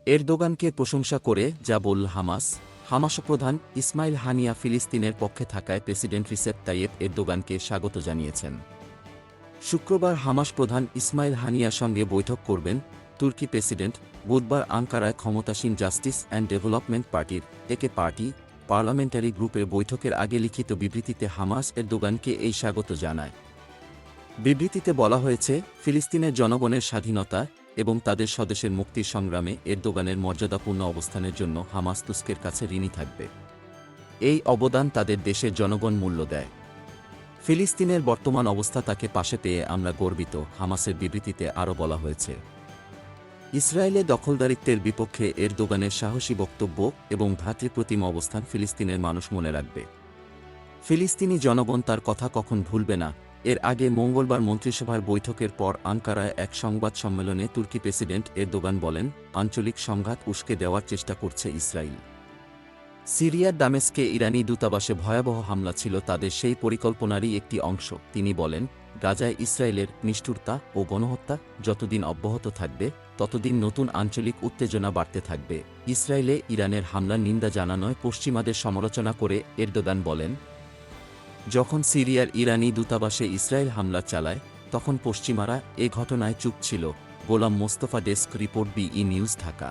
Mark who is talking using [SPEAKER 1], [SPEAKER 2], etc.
[SPEAKER 1] এরদোগানকে প্রশংসা করে যা বলল হামাস প্রধান ইসমাইল হানিয়া ফিলিস্তিনের পক্ষে থাকায় প্রেসিডেন্ট রিসেপ তাইয়েপ এরদোগানকে স্বাগত জানিয়েছেন। শুক্রবার হামাস প্রধান ইসমাইল হানিয়ার সঙ্গে বৈঠক করবেন তুর্কি প্রেসিডেন্ট। বুধবার আঙ্কারায় ক্ষমতাসীন জাস্টিস অ্যান্ড ডেভেলপমেন্ট পার্টির একে পার্টি পার্লামেন্টারি গ্রুপের বৈঠকের আগে লিখিত বিবৃতিতে হামাস এরদোগানকে এই স্বাগত জানায়। বিবৃতিতে বলা হয়েছে, ফিলিস্তিনের জনগণের স্বাধীনতা এবং তাদের স্বদেশের মুক্তির সংগ্রামে এরদোগানের মর্যাদাপূর্ণ অবস্থানের জন্য হামাস তুস্কের কাছে ঋণী থাকবে। এই অবদান তাদের দেশের জনগণ মূল্য দেয়। ফিলিস্তিনের বর্তমান অবস্থা তাকে পাশে পেয়ে আমরা গর্বিত, হামাসের বিবৃতিতে আরও বলা হয়েছে। ইসরায়েলে দখলদারিত্বের বিপক্ষে এরদোগানের সাহসী বক্তব্য এবং ভ্রাতৃপ্রতিম অবস্থান ফিলিস্তিনের মানুষ মনে রাখবে। ফিলিস্তিনি জনগণ তার কথা কখন ভুলবে না। এর আগে মঙ্গলবার মন্ত্রিসভার বৈঠকের পর আঙ্কারায় এক সংবাদ সম্মেলনে তুর্কি প্রেসিডেন্ট এরদোগান বলেন, আঞ্চলিক সংঘাত উস্কে দেওয়ার চেষ্টা করছে ইসরায়েল। সিরিয়ার দামেস্কে ইরানি দূতাবাসে ভয়াবহ হামলা ছিল তাদের সেই পরিকল্পনারই একটি অংশ। তিনি বলেন, গাজায় ইসরায়েলের নিষ্ঠুরতা ও গণহত্যা যতদিন অব্যাহত থাকবে ততদিন নতুন আঞ্চলিক উত্তেজনা বাড়তে থাকবে। ইসরায়েলে ইরানের হামলার নিন্দা জানানোয় পশ্চিমাদের সমালোচনা করে এরদোগান বলেন, যখন সিরিয়ার ইরানি দূতাবাসে ইসরায়েল হামলা চালায় তখন পশ্চিমারা এ ঘটনায় চুপ ছিল। গোলাম মোস্তফা, ডেস্ক রিপোর্ট, বিই নিউজ, ঢাকা।